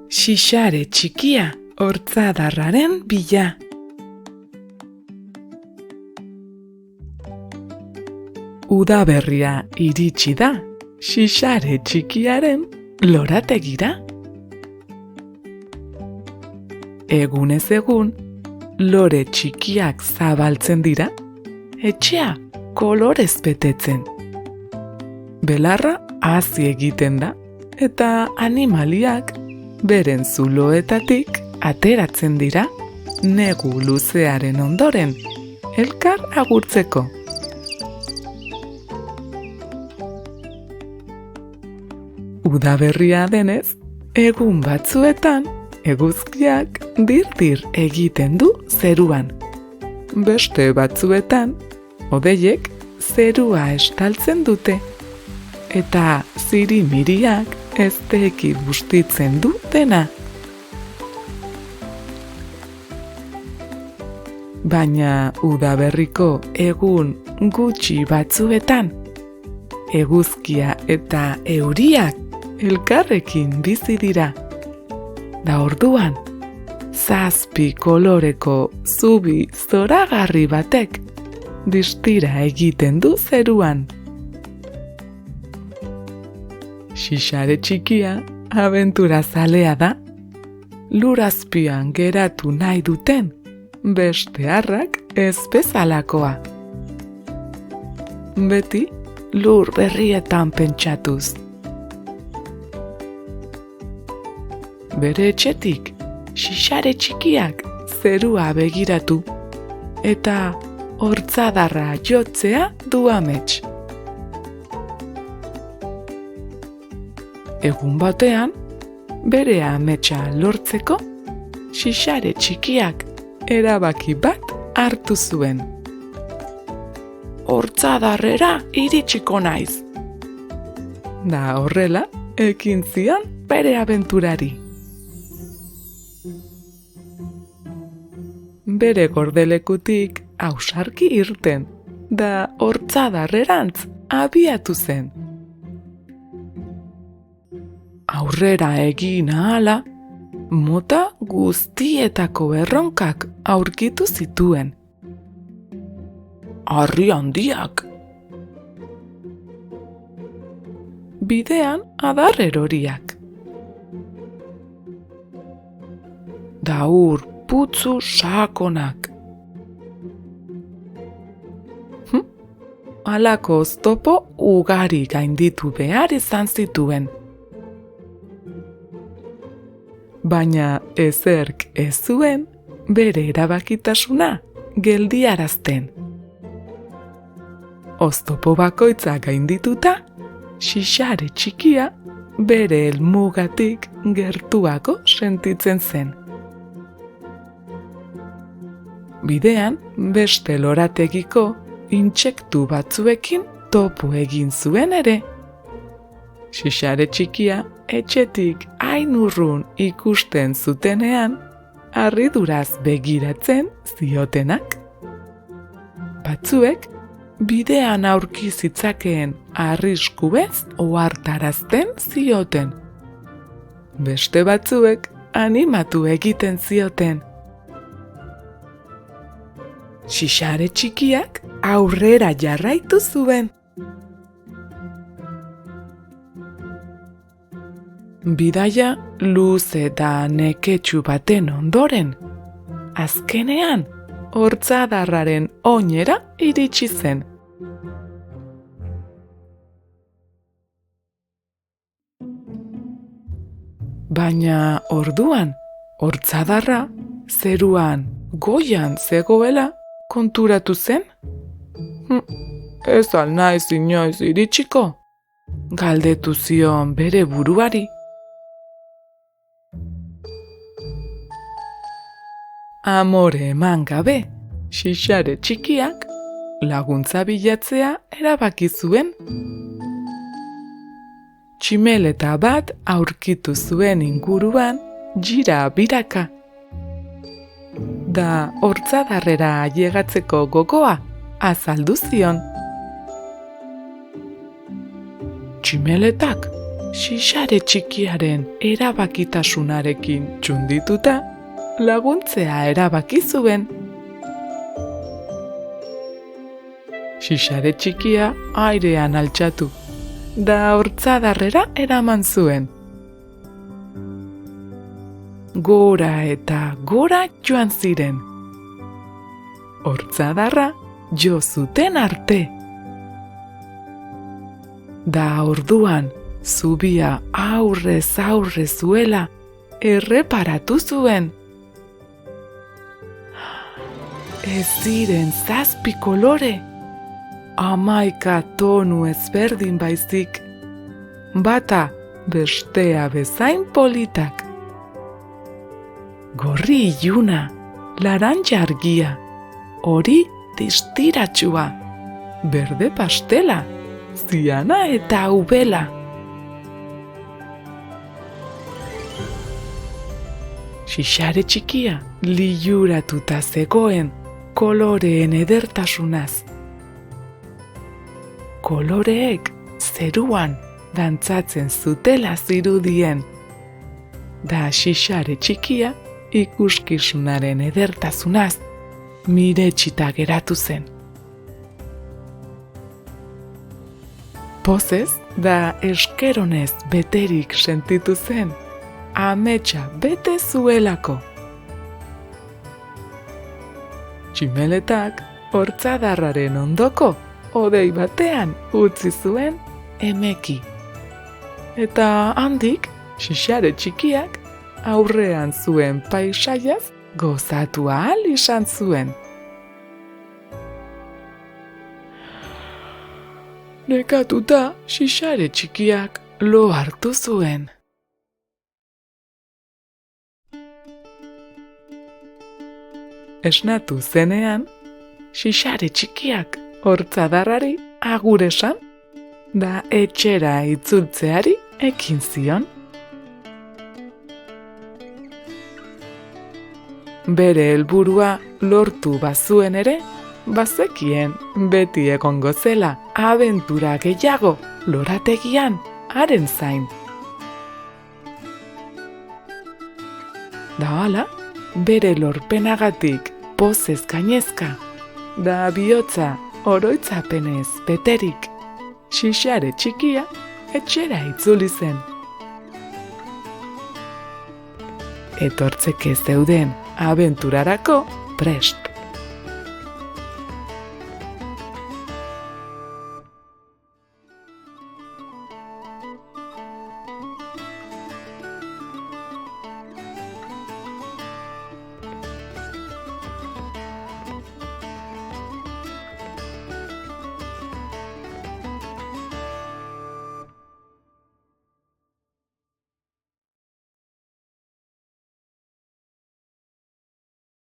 Xixare txikia hortzadarraren bila. Udaberria iritsi da, xixare txikiaren lorategira. Egunez egun, lore txikiak zabaltzen dira, etxea kolorez betetzen. Belarra hazi egiten da, eta animaliak beren zuloetatik ateratzen dira, negu luzearen ondoren, elkar agurtzeko. Udaberria denez, egun batzuetan, eguzkiak dir-dir egiten du zeruan. Beste batzuetan, hodeiek zerua estaltzen dute, eta zirimiriak ezteki bustitzen du dena. Baina udaberriko egun gutxi batzuetan, eguzkia eta euriak elkarrekin bizi dira. Da orduan, 7 koloreko zubi zoragarri batek distira egiten du zeruan. Xixare txikia abentura zalea da, lur azpian geratu nahi duten beste harrak ez bezalakoa. Beti lur berrietan pentsatuz. Bere etxetik, xixare txikiak zerua begiratu, eta hortzadarra jotzea du amets. Egun batean, bere ametsa lortzeko, xixare txikiak erabaki bat hartu zuen. Hortzadarrera iritsiko naiz. Da horrela, ekin zion bere abenturari. Bere gordelekutik ausarki irten, da hortzadarrerantz abiatu zen. Aurrera egin ahala, mota guztietako erronkak aurkitu zituen. Harri handiak. Bidean adar eroriak. Daur putzu sakonak. Halako oztopo ugari gainditu behar izan zituen. Baina ezerk ez zuen bere erabakitasuna geldiarazten. Oztopo bakoitza gaindituta, xixare txikia bere helmugatik gertuago sentitzen zen. Bidean, beste lorategiko intsektu batzuekin topo egin zuen ere. Xixare txikia etxetik hain urrun ikusten zutenean, harriduraz begiratzen ziotenak. Batzuek, bidean aurki zitzakeen arriskuez ohartarazten zioten. Beste batzuek animatu egiten zioten. Xixare txikiak aurrera jarraitu zuen. Bidaia luze eta neketsu baten ondoren, azkenean hortzadarraren oinera iritsi zen. Baina orduan, hortzadarra zeruan goian zegoela konturatu zen. Ez al naiz inoiz iritsiko? Galdetu zion bere buruari. Amore eman gabe, xixare txikiak laguntza bilatzea erabaki zuen. Tximeleta bat aurkitu zuen inguruan jira-biraka. Da hortzadarrera ailegatzeko gogoa azaldu zion. Tximeletak Xixare txikiaren erabakitasunarekin txundituta, laguntzea erabaki zuen. Xixare txikia airean altxatu, da hortzadarrera eraman zuen. Gora eta gora joan ziren. Hortzadarra jo zuten arte. Da orduan, zubia aurrez aurre zuela erreparatu zuen. Ez ziren 7 kolore, 11 tonu ezberdin baizik, bata bestea bezain politak. Gorri iluna, laranja argia, hori distiratsua, berde pastela, ziana eta ubela. Xixare txikia liluratuta zegoen koloreen edertasunaz. Koloreek zeruan dantzatzen zutela zirudien, da xixare txikia ikuskizunaren edertasunaz miretsita geratu zen. Pozez da eskeronez beterik sentitu zen, ametsa bete zuelako. Tximeletak hortzadarraren ondoko hodei batean utzi zuen emeki. Eta handik, xixare txikiak aurrean zuen paisaiaz gozatu ahal izan zuen. Nekatuta, xixare txikiak lo hartu zuen. Esnatu zenean, xixare txikiak hortzadarrari agur esan, da etxera itzultzeari ekin zion. Bere helburua lortu bazuen ere, bazekien beti egongo zela abentura gehiago lorategian haren zain. Da hala, bere lorpenagatik pozez gainezka, da bihotza oroitzapenez beterik, xixare txikia etxera itzuli zen. Etortzeke zeuden abenturarako prest.